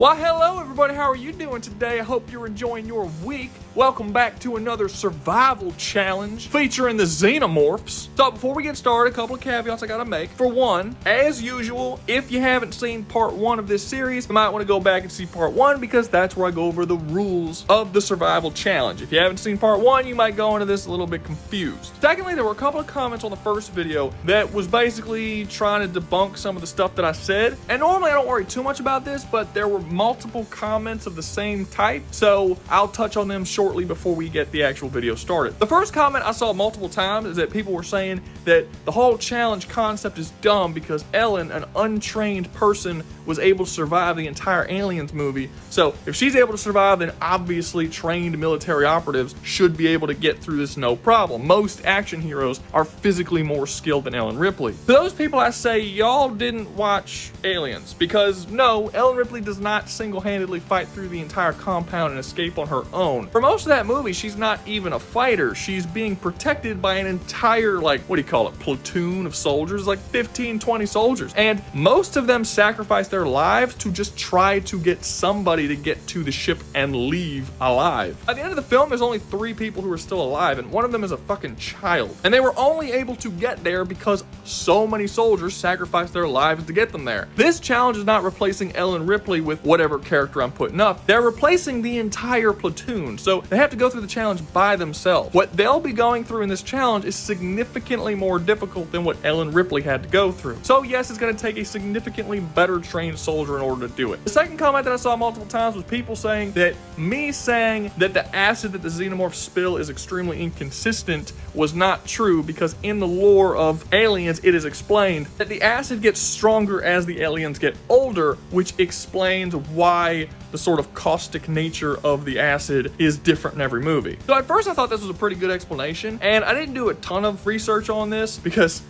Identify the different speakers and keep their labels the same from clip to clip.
Speaker 1: Well, hello everybody, how are you doing today? I hope you're enjoying your week. Welcome back to another survival challenge featuring the Xenomorphs. So before we get started, a couple of caveats I gotta make. For one, as usual, if you haven't seen part one of this series, you might want to go back and see part one because that's where I go over the rules of the survival challenge. If you haven't seen part one, you might go into this a little bit confused. Secondly, there were a couple of comments on the first video that was basically trying to debunk some of the stuff that I said. And normally I don't worry too much about this, but there were multiple comments of the same type, so I'll touch on them shortly before we get the actual video started. The first comment I saw multiple times is that people were saying that the whole challenge concept is dumb because Ellen, an untrained person, was able to survive the entire Aliens movie. So if she's able to survive, then obviously trained military operatives should be able to get through this no problem. Most action heroes are physically more skilled than Ellen Ripley. To those people, I say y'all didn't watch Aliens, because no, Ellen Ripley does not single-handedly fight through the entire compound and escape on her own. For most of that movie, she's not even a fighter. She's being protected by an entire, platoon of soldiers, like 15, 20 soldiers. And most of them sacrifice their lives to just try to get somebody to get to the ship and leave alive. At the end of the film, there's only 3 people who are still alive, and one of them is a fucking child. And they were only able to get there because so many soldiers sacrificed their lives to get them there. This challenge is not replacing Ellen Ripley with whatever character I'm putting up. They're replacing the entire platoon, so they have to go through the challenge by themselves. What they'll be going through in this challenge is significantly more difficult than what Ellen Ripley had to go through. So yes, it's going to take a significantly better trained soldier in order to do it. The second comment that I saw multiple times was people saying that me saying that the acid that the Xenomorphs spill is extremely inconsistent was not true, because in the lore of Aliens, it is explained that the acid gets stronger as the aliens get older, which explains why the sort of caustic nature of the acid is different in every movie. So at first I thought this was a pretty good explanation, and I didn't do a ton of research on this because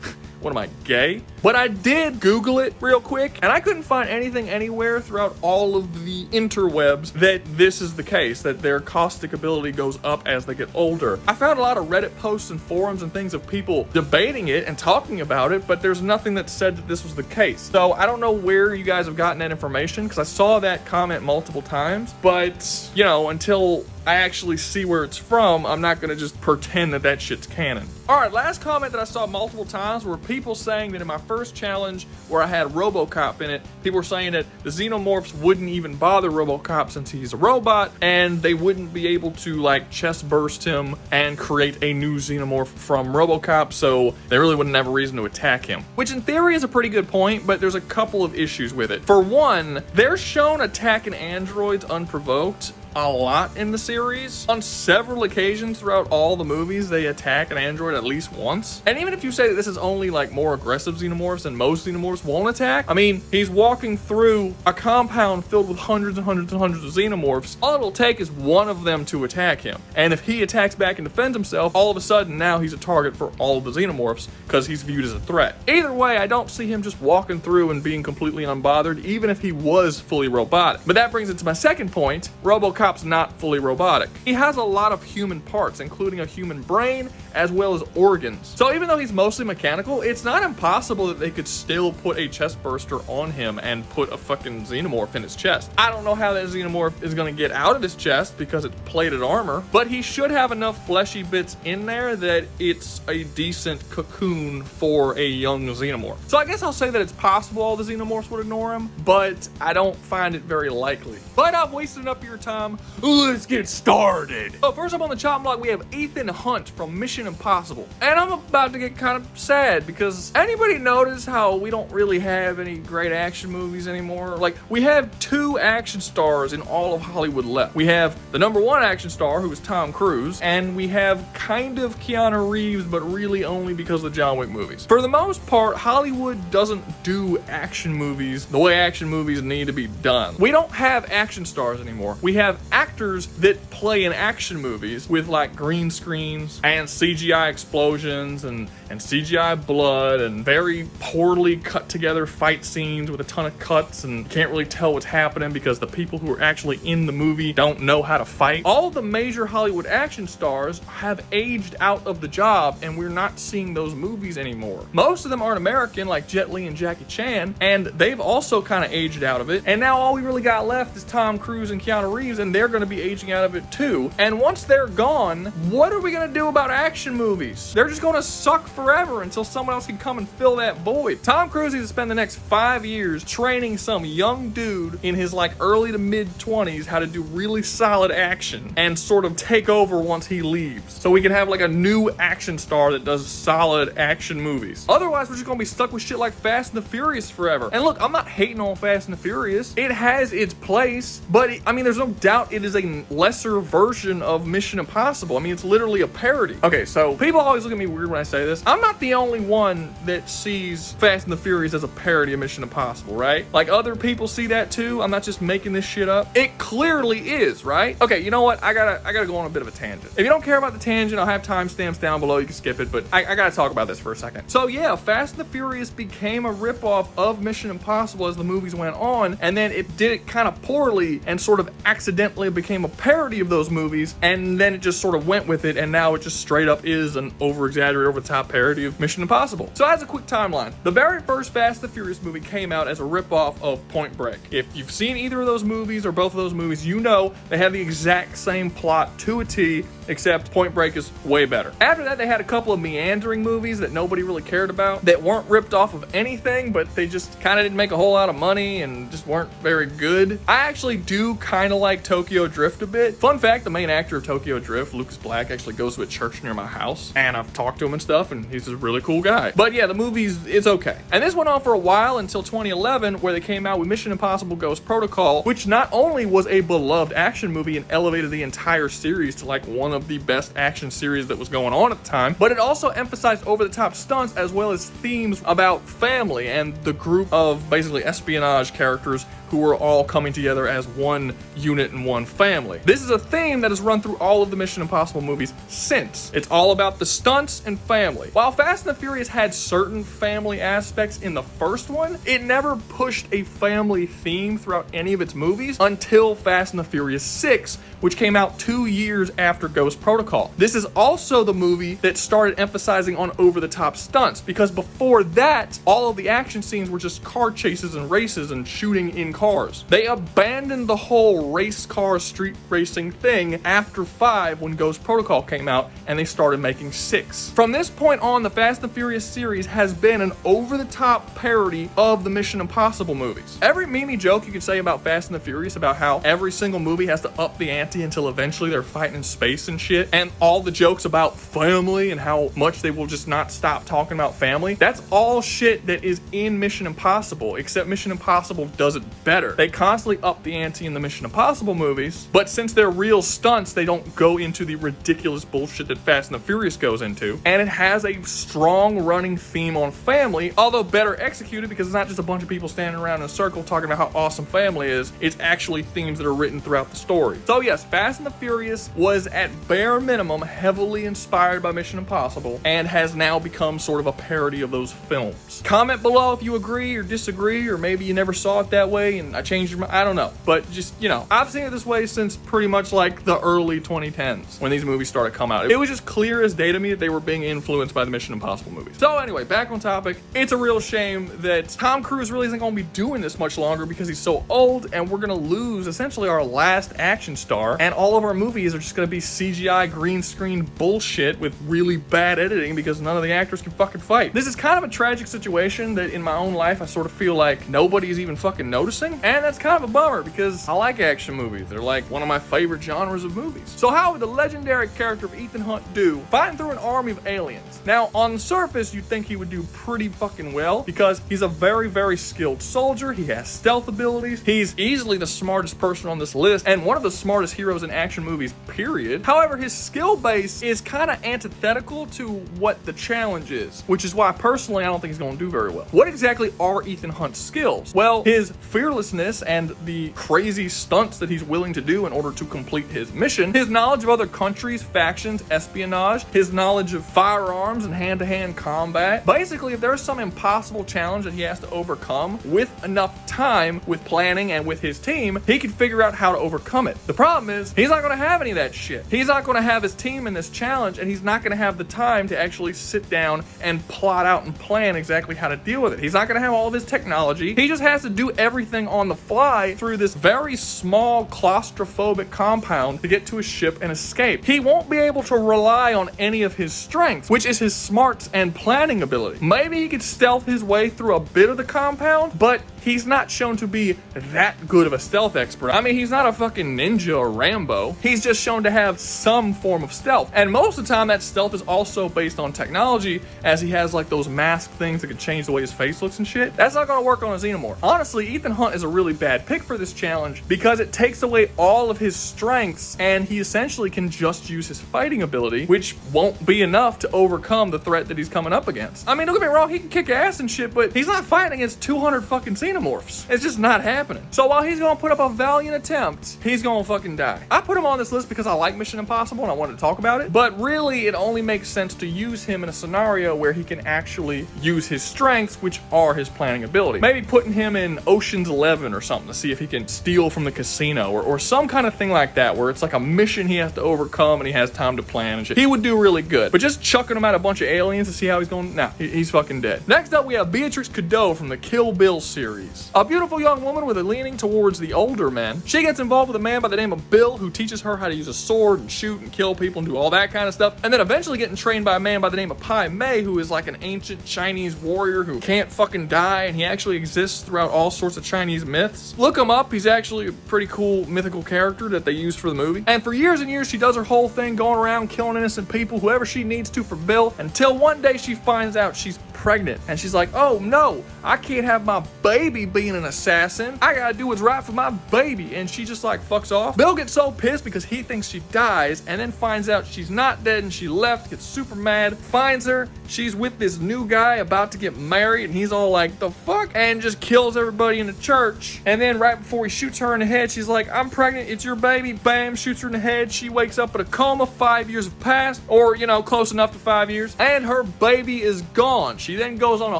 Speaker 1: what am I, gay? But I did Google it real quick, and I couldn't find anything anywhere throughout all of the interwebs that this is the case, that their caustic ability goes up as they get older. I found a lot of Reddit posts and forums and things of people debating it and talking about it, but there's nothing that said that this was the case. So I don't know where you guys have gotten that information, because I saw that comment multiple times, but, you know, until I actually see where it's from, I'm not gonna just pretend that that shit's canon. Alright, last comment that I saw multiple times were people saying that in my first challenge where I had RoboCop in it, people were saying that the Xenomorphs wouldn't even bother RoboCop since he's a robot, and they wouldn't be able to chest burst him and create a new Xenomorph from RoboCop, so they really wouldn't have a reason to attack him. Which in theory is a pretty good point, but there's a couple of issues with it. For one, they're shown attacking androids unprovoked a lot in the series. On several occasions throughout all the movies, they attack an android at least once. And even if you say that this is only more aggressive Xenomorphs and most Xenomorphs won't attack, I mean, he's walking through a compound filled with hundreds and hundreds and hundreds of Xenomorphs. All it'll take is one of them to attack him. And if he attacks back and defends himself, all of a sudden now he's a target for all of the Xenomorphs because he's viewed as a threat. Either way, I don't see him just walking through and being completely unbothered, even if he was fully robotic. But that brings it to my second point. RoboCop's not fully robotic. He has a lot of human parts, including a human brain, as well as organs. So even though he's mostly mechanical, it's not impossible that they could still put a chest burster on him and put a fucking Xenomorph in his chest. I don't know how that Xenomorph is gonna get out of his chest because it's plated armor, but he should have enough fleshy bits in there that it's a decent cocoon for a young Xenomorph. So I guess I'll say that it's possible all the Xenomorphs would ignore him, but I don't find it very likely. But I've wasted enough of your time. Let's get started. So first up on the chopping block, we have Ethan Hunt from Mission Impossible. And I'm about to get kind of sad because anybody notice how we don't really have any great action movies anymore? We have 2 action stars in all of Hollywood left. We have the #1 action star, who is Tom Cruise, and we have kind of Keanu Reeves, but really only because of the John Wick movies. For the most part, Hollywood doesn't do action movies the way action movies need to be done. We don't have action stars anymore. We have actors that play in action movies with like green screens and CGI explosions and CGI blood and very poorly cut together fight scenes with a ton of cuts and can't really tell what's happening because the people who are actually in the movie don't know how to fight. All of the major Hollywood action stars have aged out of the job, and we're not seeing those movies anymore. Most of them aren't American, like Jet Li and Jackie Chan, and they've also kind of aged out of it. And now all we really got left is Tom Cruise and Keanu Reeves, and they're going to be aging out of it too. And once they're gone, what are we going to do about action movies? They're just going to suck forever until someone else can come and fill that void. Tom Cruise needs to spend the next 5 years training some young dude in his like early to mid 20s how to do really solid action and sort of take over once he leaves, so we can have like a new action star that does solid action movies. Otherwise, we're just gonna be stuck with shit like Fast and the Furious forever. And look, I'm not hating on Fast and the Furious. It has its place, but I mean, there's no doubt it is a lesser version of Mission Impossible. I mean, it's literally a parody. Okay, so people always look at me weird when I say this. I'm not the only one that sees Fast and the Furious as a parody of Mission Impossible, right? Like, other people see that too. I'm not just making this shit up. It clearly is, right? Okay, you know what? I gotta go on a bit of a tangent. If you don't care about the tangent, I'll have timestamps down below. You can skip it, but I gotta talk about this for a second. So yeah, Fast and the Furious became a ripoff of Mission Impossible as the movies went on, and then it did it kind of poorly and sort of accidentally became a parody of those movies, and then it just sort of went with it, and now it just straight up is an over-exaggerated, over-the-top parody of Mission Impossible. So as a quick timeline, the very first Fast and the Furious movie came out as a ripoff of Point Break. If you've seen either of those movies or both of those movies, you know they have the exact same plot to a T, except Point Break is way better. After that, they had a couple of meandering movies that nobody really cared about, that weren't ripped off of anything, but they just kind of didn't make a whole lot of money and just weren't very good. I actually do kind of like Tokyo Drift a bit. Fun fact, the main actor of Tokyo Drift, Lucas Black, actually goes to a church near my house, and I've talked to him and stuff, and he's a really cool guy. But yeah, the movies, it's okay. And this went on for a while until 2011, where they came out with Mission Impossible Ghost Protocol, which not only was a beloved action movie and elevated the entire series to like one of the best action series that was going on at the time, but it also emphasized over-the-top stunts as well as themes about family and the group of basically espionage characters who were all coming together as one unit and one family. This is a theme that has run through all of the Mission Impossible movies since. It's all about the stunts and family. While Fast and the Furious had certain family aspects in the first one, it never pushed a family theme throughout any of its movies until Fast and the Furious 6, which came out 2 years after Ghost Protocol. This is also the movie that started emphasizing on over-the-top stunts, because before that, all of the action scenes were just car chases and races and shooting in cars. They abandoned the whole race car street racing thing after 5 when Ghost Protocol came out, and they started making 6. From this point on, the Fast and Furious series has been an over-the-top parody of the Mission Impossible movies. Every meme joke you could say about Fast and the Furious, about how every single movie has to up the ante until eventually they're fighting in space and shit, and all the jokes about family and how much they will just not stop talking about family, that's all shit that is in Mission Impossible, except Mission Impossible does it better. They constantly up the ante in the Mission Impossible movies, but since they're real stunts, they don't go into the ridiculous bullshit that Fast and the Furious goes into, and it has a strong running theme on family, although better executed, because it's not just a bunch of people standing around in a circle talking about how awesome family is. It's actually themes that are written throughout the story. So yes, Fast and the Furious was at bare minimum heavily inspired by Mission Impossible, and has now become sort of a parody of those films. Comment below if you agree or disagree, or maybe you never saw it that way and I changed your mind. I don't know, but just, you know, I've seen it this way since pretty much like the early 2010s when these movies started coming out. It was just clear as day to me that they were being influenced by the Mission Impossible movies. So anyway, back on topic. It's a real shame that Tom Cruise really isn't going to be doing this much longer because he's so old, and we're going to lose essentially our last action star, and all of our movies are just going to be CGI green screen bullshit with really bad editing because none of the actors can fucking fight. This is kind of a tragic situation that in my own life I sort of feel like nobody's even fucking noticing, and that's kind of a bummer because I like action movies. They're like one of my favorite genres of movies. So how would the legendary character of Ethan Hunt do fighting through an army of aliens? Now, on the surface, you'd think he would do pretty fucking well because he's a very, very skilled soldier. He has stealth abilities. He's easily the smartest person on this list and one of the smartest heroes in action movies, period. However, his skill base is kind of antithetical to what the challenge is, which is why personally I don't think he's going to do very well. What exactly are Ethan Hunt's skills? Well, his fearlessness and the crazy stunts that he's willing to do in order to complete his mission, his knowledge of other countries, factions, espionage, his knowledge of firearms and hand-to-hand combat. Basically, if there's some impossible challenge that he has to overcome, with enough time, with planning, and with his team, he can figure out how to overcome it. The problem is, he's not going to have any of that shit. He's not going to have his team in this challenge, and he's not going to have the time to actually sit down and plot out and plan exactly how to deal with it. He's not going to have all of his technology. He just has to do everything on the fly through this very small claustrophobic compound to get to his ship and escape. He won't be able to rely on any of his strengths, which is his smarts and planning ability. Maybe he could stealth his way through a bit of the compound, but he's not shown to be that good of a stealth expert. I mean, he's not a fucking ninja or Rambo. He's just shown to have some form of stealth. And most of the time, that stealth is also based on technology, as he has like those mask things that could change the way his face looks and shit. That's not gonna work on a xenomorph. Honestly, Ethan Hunt is a really bad pick for this challenge because it takes away all of his strengths and he essentially can just use his fighting ability, which won't be enough to overcome the threat that he's coming up against. I mean, don't get me wrong, he can kick ass and shit, but he's not fighting against 200 fucking xenomorphs. It's just not happening. So while he's gonna put up a valiant attempt, he's gonna fucking die. I put him on this list because I like Mission Impossible and I wanted to talk about it, but really it only makes sense to use him in a scenario where he can actually use his strengths, which are his planning ability. Maybe putting him in Ocean's 11 or something to see if he can steal from the casino or some kind of thing like that, where it's like a mission he has to overcome and he has time to plan and shit. He would do really good. But just chucking him at a bunch of aliens to see how he's going, nah, he's fucking dead. Next up, we have Beatrix Kiddo from the Kill Bill series. A beautiful young woman with a leaning towards the older men. She gets involved with a man by the name of Bill, who teaches her how to use a sword and shoot and kill people and do all that kind of stuff. And then eventually getting trained by a man by the name of Pai Mei, who is like an ancient Chinese warrior who can't fucking die, and he actually exists throughout all sorts of Chinese myths. Look him up. He's actually a pretty cool mythical character that they used for the movie. And for years and years, she does her whole thing going around killing innocent people, whoever she needs to for Bill, until one day she finds out she's pregnant. And she's like, oh no, I can't have my baby being an assassin. I gotta do what's right for my baby. And she just like fucks off. Bill gets so pissed because he thinks she dies, and then finds out she's not dead and she left, gets super mad, finds her, she's with this new guy about to get married, and he's all like, the fuck? And just kills everybody in the church. And then right before he shoots her in the head, she's like, I'm pregnant, it's your baby. Bam, shoots her in the head. She wakes up in a coma. 5 years have passed, or you know, close enough to 5 years, and her baby is gone. She then goes on a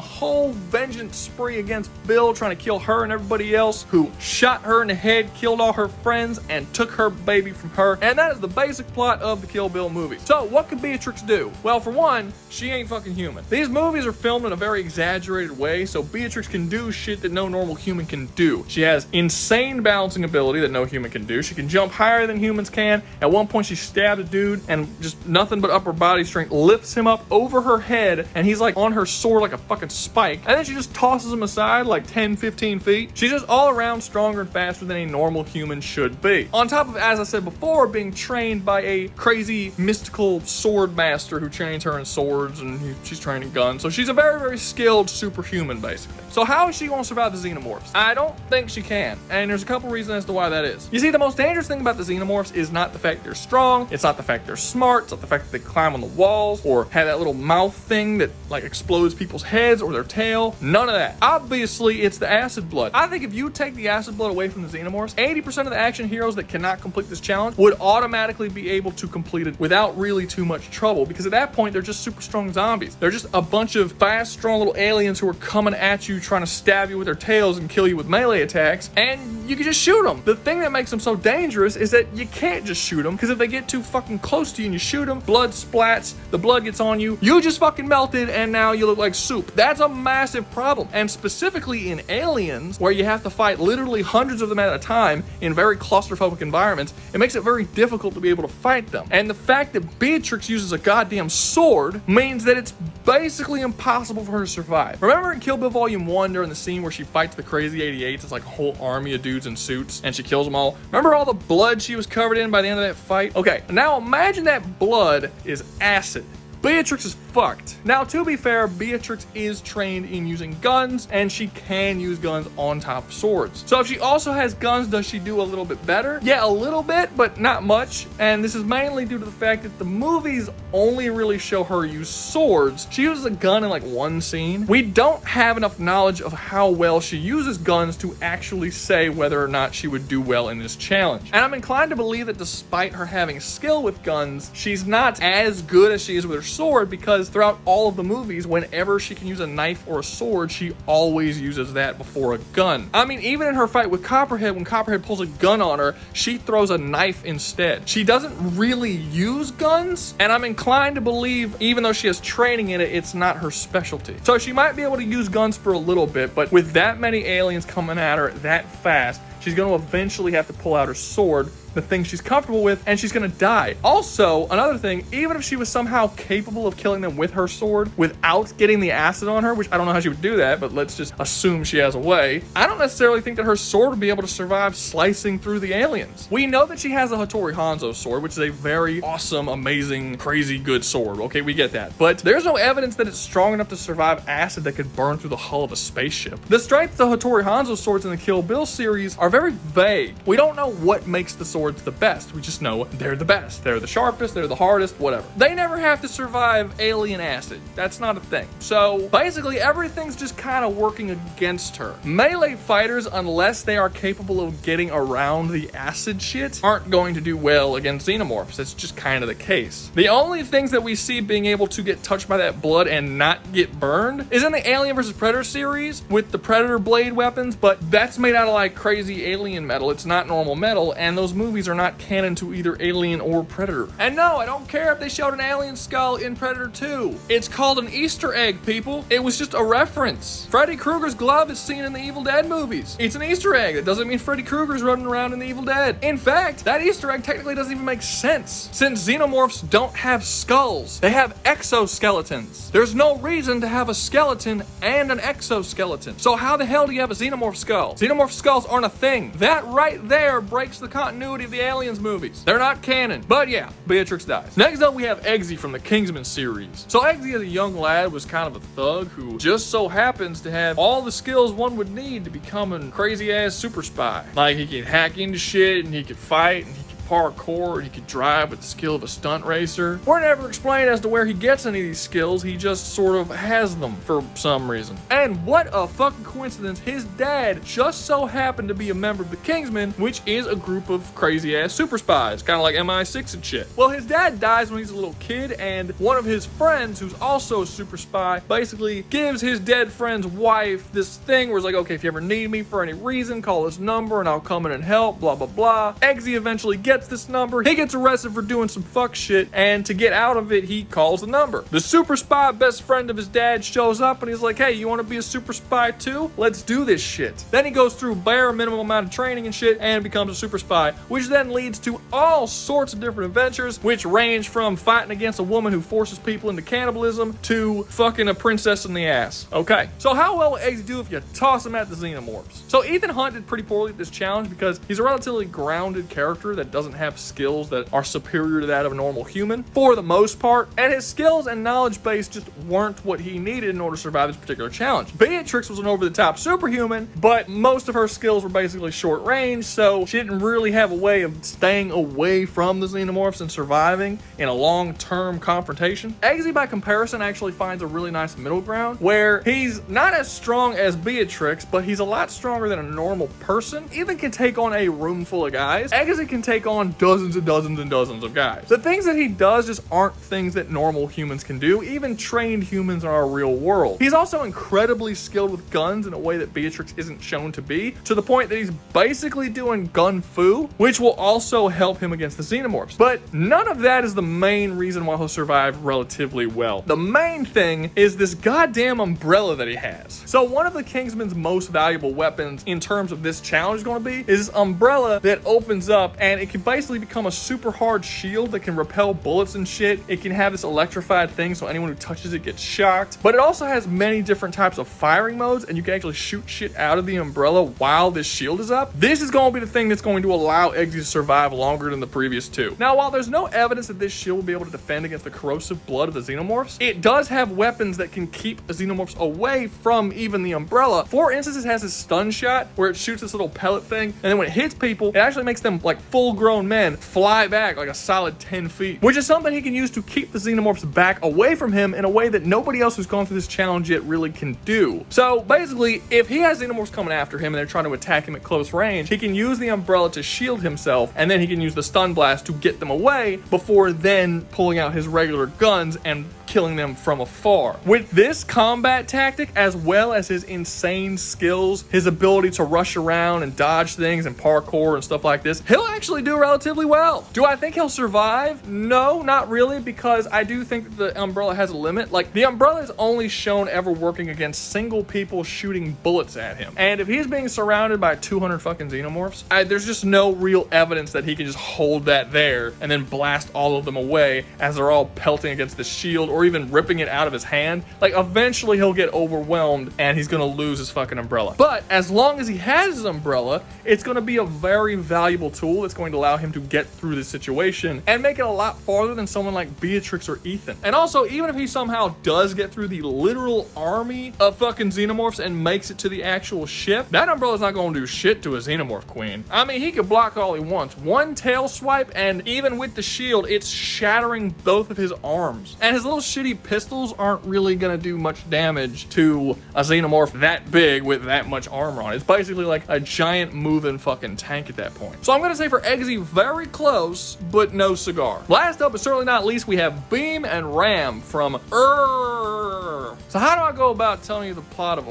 Speaker 1: whole vengeance spree against Bill, trying to kill her and everybody else, who shot her in the head, killed all her friends, and took her baby from her. And that is the basic plot of the Kill Bill movie. So what can Beatrix do? Well, for one, she ain't fucking human. These movies are filmed in a very exaggerated way, so Beatrix can do shit that no normal human can do. She has insane balancing ability that no human can do. She can jump higher than humans can. At one point, she stabbed a dude, and just nothing but upper body strength lifts him up over her head, and he's like on her sword like a fucking spike, and then she just tosses him aside like 10-15 feet. She's just all around stronger and faster than a normal human should be. On top of, as I said before, being trained by a crazy mystical sword master who trains her in swords, and she's trained in guns. So she's a very, very skilled superhuman, basically. So how is she going to survive the xenomorphs? I don't think she can, and there's a couple reasons as to why that is. You see, the most dangerous thing about the xenomorphs is not the fact they're strong, it's not the fact they're smart, it's not the fact that they climb on the walls or have that little mouth thing that like explodes people's heads or their tail. None of that. Obviously, it's the acid blood. I think if you take the acid blood away from the xenomorphs, 80% of the action heroes that cannot complete this challenge would automatically be able to complete it without really too much trouble, because at that point, they're just super strong zombies. They're just a bunch of fast, strong little aliens who are coming at you, trying to stab you with their tails and kill you with melee attacks, and you can just shoot them. The thing that makes them so dangerous is that you can't just shoot them, because if they get too fucking close to you and you shoot them, blood splats, the blood gets on you, you just fucking melted, and now you look like soup. That's a massive problem. And specifically in Aliens, where you have to fight literally hundreds of them at a time in very claustrophobic environments, it makes it very difficult to be able to fight them. And the fact that Beatrix uses a goddamn sword means that it's basically impossible for her to survive. Remember in Kill Bill Volume 1 during the scene where she fights the crazy 88s? It's like a whole army of dudes in suits, and she kills them all. Remember all the blood she was covered in by the end of that fight? Okay, now imagine that blood is acid. Beatrix is fucked. Now, to be fair, Beatrix is trained in using guns, and she can use guns on top of swords. So if she also has guns, does she do a little bit better? Yeah, a little bit, but not much. And this is mainly due to the fact that the movies only really show her use swords. She uses a gun in like one scene. We don't have enough knowledge of how well she uses guns to actually say whether or not she would do well in this challenge. And I'm inclined to believe that despite her having skill with guns, she's not as good as she is with her sword, because throughout all of the movies, whenever she can use a knife or a sword, she always uses that before a gun. I mean, even in her fight with Copperhead, when Copperhead pulls a gun on her, she throws a knife instead. She doesn't really use guns, and I'm inclined to believe, even though she has training in it, it's not her specialty. So she might be able to use guns for a little bit, but with that many aliens coming at her that fast, she's going to eventually have to pull out her sword, the thing she's comfortable with, and she's gonna die. Also, another thing, even if she was somehow capable of killing them with her sword without getting the acid on her, which I don't know how she would do that, but let's just assume she has a way, I don't necessarily think that her sword would be able to survive slicing through the aliens. We know that she has a Hattori Hanzo sword, which is a very awesome, amazing, crazy good sword. Okay, we get that. But there's no evidence that it's strong enough to survive acid that could burn through the hull of a spaceship. The strengths of the Hattori Hanzo swords in the Kill Bill series are very vague. We don't know what makes the sword the best. We just know they're the best. They're the sharpest, they're the hardest, whatever. They never have to survive alien acid. That's not a thing. So basically everything's just kind of working against her. Melee fighters, unless they are capable of getting around the acid shit, aren't going to do well against xenomorphs. That's just kind of the case. The only things that we see being able to get touched by that blood and not get burned is in the Alien vs. Predator series with the Predator blade weapons, but that's made out of like crazy alien metal. It's not normal metal, and those movies are not canon to either Alien or Predator. And no, I don't care if they showed an alien skull in Predator 2. It's called an Easter egg, people. It was just a reference. Freddy Krueger's glove is seen in the Evil Dead movies. It's an Easter egg. That doesn't mean Freddy Krueger's running around in the Evil Dead. In fact, that Easter egg technically doesn't even make sense, since xenomorphs don't have skulls. They have exoskeletons. There's no reason to have a skeleton and an exoskeleton. So how the hell do you have a xenomorph skull? Xenomorph skulls aren't a thing. That right there breaks the continuity of the Aliens movies. They're not canon. But yeah, Beatrix dies. Next up, we have Eggsy from the Kingsman series. So Eggsy, as a young lad, was kind of a thug who just so happens to have all the skills one would need to become a crazy ass super spy. Like, he could hack into shit, and he could fight, and he could parkour, and he could drive with the skill of a stunt racer. We're never explained as to where he gets any of these skills. He just sort of has them for some reason. And what a fucking coincidence, his dad just so happened to be a member of the Kingsmen, which is a group of crazy ass super spies, kind of like MI6 and shit. Well, his dad dies when he's a little kid, and one of his friends, who's also a super spy, basically gives his dead friend's wife this thing where it's like, okay, if you ever need me for any reason, call this number and I'll come in and help, blah, blah, blah. Eggsy eventually gets this number. He gets arrested for doing some fuck shit, and to get out of it, he calls the number. The super spy best friend of his dad shows up, and he's like, hey, you want to be a super spy too? Let's do this shit. Then he goes through bare minimum amount of training and shit and becomes a super spy, which then leads to all sorts of different adventures, which range from fighting against a woman who forces people into cannibalism to fucking a princess in the ass. Okay, so how well will Eggsy do if you toss him at the xenomorphs? So Ethan Hunt did pretty poorly at this challenge because he's a relatively grounded character that doesn't have skills that are superior to that of a normal human for the most part, and his skills and knowledge base just weren't what he needed in order to survive this particular challenge. Beatrix was an over-the-top superhuman, but most of her skills were basically short range, so she didn't really have a way of staying away from the xenomorphs and surviving in a long-term confrontation. Eggsy, by comparison, actually finds a really nice middle ground where he's not as strong as Beatrix, but he's a lot stronger than a normal person. Ethan can take on a room full of guys. Eggsy can take on dozens and dozens and dozens of guys. The things that he does just aren't things that normal humans can do, even trained humans in our real world. He's also incredibly skilled with guns in a way that Beatrix isn't shown to be, to the point that he's basically doing gun fu, which will also help him against the xenomorphs. But none of that is the main reason why he'll survive relatively well. The main thing is this goddamn umbrella that he has. So one of the Kingsman's most valuable weapons in terms of this challenge is going to be is this umbrella that opens up, and it can basically become a super hard shield that can repel bullets and shit. It can have this electrified thing so anyone who touches it gets shocked. But it also has many different types of firing modes, and you can actually shoot shit out of the umbrella while this shield is up. This is going to be the thing that's going to allow Eggsy to survive longer than the previous two. Now, while there's no evidence that this shield will be able to defend against the corrosive blood of the xenomorphs, it does have weapons that can keep the xenomorphs away from even the umbrella. For instance, it has this stun shot where it shoots this little pellet thing, and then when it hits people, it actually makes them, like full-grown men, fly back like a solid 10 feet, which is something he can use to keep the xenomorphs back away from him in a way that nobody else who's gone through this challenge yet really can do. So basically, if he has xenomorphs coming after him and they're trying to attack him at close range, he can use the umbrella to shield himself, and then he can use the stun blast to get them away before then pulling out his regular guns and killing them from afar. With this combat tactic, as well as his insane skills, his ability to rush around and dodge things and parkour and stuff like this, he'll actually do relatively well. Do I think he'll survive? No, not really, because I do think that the umbrella has a limit. Like, the umbrella is only shown ever working against single people shooting bullets at him. And if he's being surrounded by 200 fucking xenomorphs, there's just no real evidence that he can just hold that there and then blast all of them away as they're all pelting against the shield or even ripping it out of his hand. Like, eventually he'll get overwhelmed and he's gonna lose his fucking umbrella. But as long as he has his umbrella, it's gonna be a very valuable tool that's going to allow him to get through this situation and make it a lot farther than someone like Beatrix or Ethan. And also, even if he somehow does get through the literal army of fucking xenomorphs and makes it to the actual ship, that umbrella's not gonna do shit to a xenomorph queen. I mean, he could block all he wants. One tail swipe, and even with the shield, it's shattering both of his arms. And his little shitty pistols aren't really gonna do much damage to a xenomorph that big with that much armor on. It's basically like a giant moving fucking tank at that point. So I'm gonna say for Eggsy, very close, but no cigar. Last up, but certainly not least, we have Bheem and Ram from So how do I go about telling you the plot of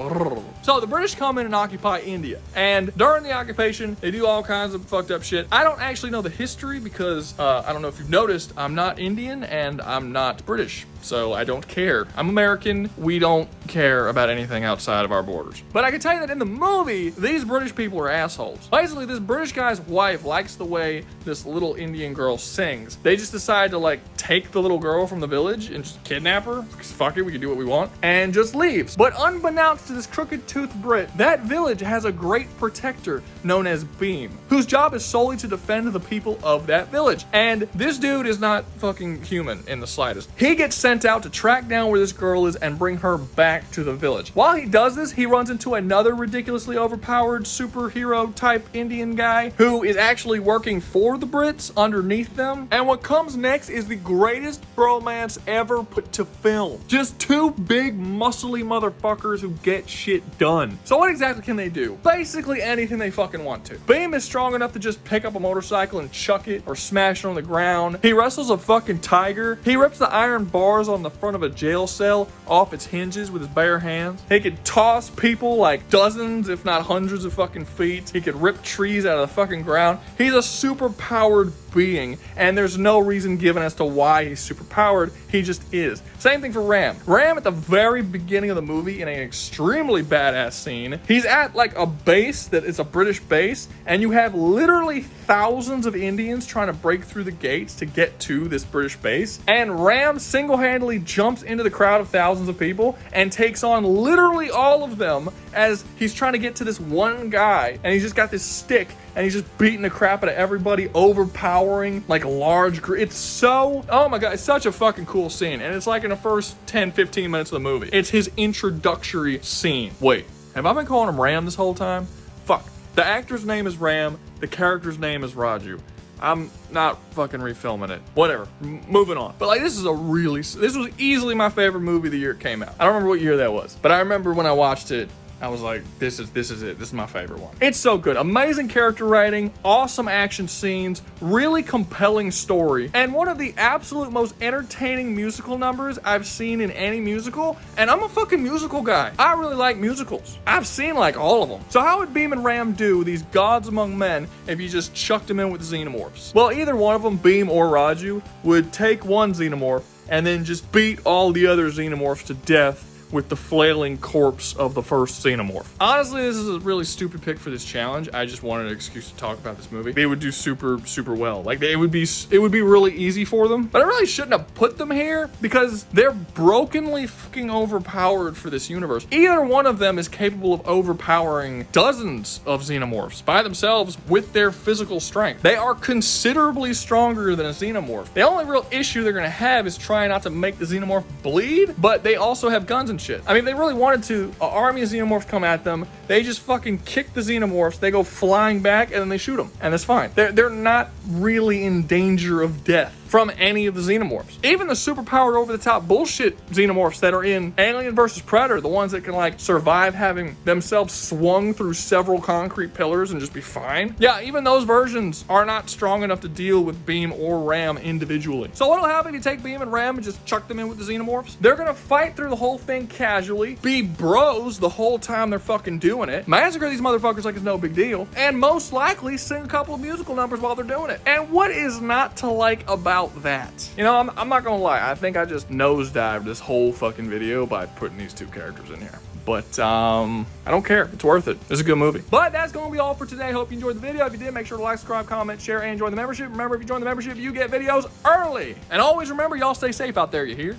Speaker 1: So the British come in and occupy India, and during the occupation, they do all kinds of fucked up shit. I don't actually know the history because I don't know if you've noticed, I'm not Indian and I'm not British. So I don't care. I'm American. We don't care about anything outside of our borders. But I can tell you that in the movie, these British people are assholes. Basically, this British guy's wife likes the way this little Indian girl sings. They just decide to like take the little girl from the village and just kidnap her. Because fuck it, we can do what we want. And just leaves. But unbeknownst to this crooked-toothed Brit, that village has a great protector known as Bheem, whose job is solely to defend the people of that village. And this dude is not fucking human in the slightest. He gets sent out to track down where this girl is and bring her back to the village. While he does this, he runs into another ridiculously overpowered superhero type Indian guy who is actually working for the Brits underneath them. And what comes next is the greatest bromance ever put to film. Just two big muscly motherfuckers who get shit done. So what exactly can they do? Basically anything they fucking want to. Bheem is strong enough to just pick up a motorcycle and chuck it or smash it on the ground. He wrestles a fucking tiger. He rips the iron bars on the front of a jail cell off its hinges with his bare hands. He could toss people like dozens, if not hundreds of fucking feet. He could rip trees out of the fucking ground. He's a super powered being, and there's no reason given as to why he's super powered. He just is. Same thing for Ram. Ram at the very beginning of the movie in an extremely badass scene, he's at like a base that is a British base, and you have literally thousands of Indians trying to break through the gates to get to this British base, and Ram single-handedly jumps into the crowd of thousands of people and takes on literally all of them as he's trying to get to this one guy, and he's just got this stick and he's just beating the crap out of everybody, overpowering like large it's so, oh my god, it's such a fucking cool scene. And it's like in the first 10-15 minutes of the movie. It's his introductory scene. Wait, have I been calling him Ram this whole time? Fuck. The actor's name is Ram, the character's name is Raju. I'm not fucking refilming it. Whatever. Moving on. But like, this was easily my favorite movie the year it came out. I don't remember what year that was, but I remember when I watched it, I was like, this is it. This is my favorite one. It's so good. Amazing character writing, awesome action scenes, really compelling story, and one of the absolute most entertaining musical numbers I've seen in any musical. And I'm a fucking musical guy. I really like musicals. I've seen like all of them. So how would Bheem and Ram do, these gods among men, if you just chucked them in with xenomorphs? Well, either one of them, Bheem or Raju, would take one xenomorph and then just beat all the other xenomorphs to death with the flailing corpse of the first Xenomorph. Honestly, this is a really stupid pick for this challenge. I just wanted an excuse to talk about this movie. They would do super well. Like, it would be really easy for them, but I really shouldn't have put them here because they're brokenly fucking overpowered for this universe. Either one of them is capable of overpowering dozens of Xenomorphs by themselves with their physical strength. They are considerably stronger than a Xenomorph. The only real issue they're gonna have is trying not to make the Xenomorph bleed, but they also have guns and shit. I mean, if they really wanted to, an army of Xenomorphs come at them, they just fucking kick the Xenomorphs, they go flying back, and then they shoot them, and that's fine. They're not really in danger of death from any of the Xenomorphs. Even the superpowered over-the-top bullshit Xenomorphs that are in Alien vs. Predator, the ones that can like survive having themselves swung through several concrete pillars and just be fine. Yeah, even those versions are not strong enough to deal with Bheem or Ram individually. So what'll happen if you take Bheem and Ram and just chuck them in with the Xenomorphs? They're gonna fight through the whole thing casually, be bros the whole time they're fucking doing it, massacre these motherfuckers like it's no big deal, and most likely sing a couple of musical numbers while they're doing it. And what is not to like about that? You know, I'm not gonna lie, I think I just nosedived this whole fucking video by putting these two characters in here. But I don't care. It's worth it. It's a good movie. But that's going to be all for today. Hope you enjoyed the video. If you did, make sure to like, subscribe, comment, share, and join the membership. Remember, if you join the membership, you get videos early. And always remember, y'all stay safe out there, you hear?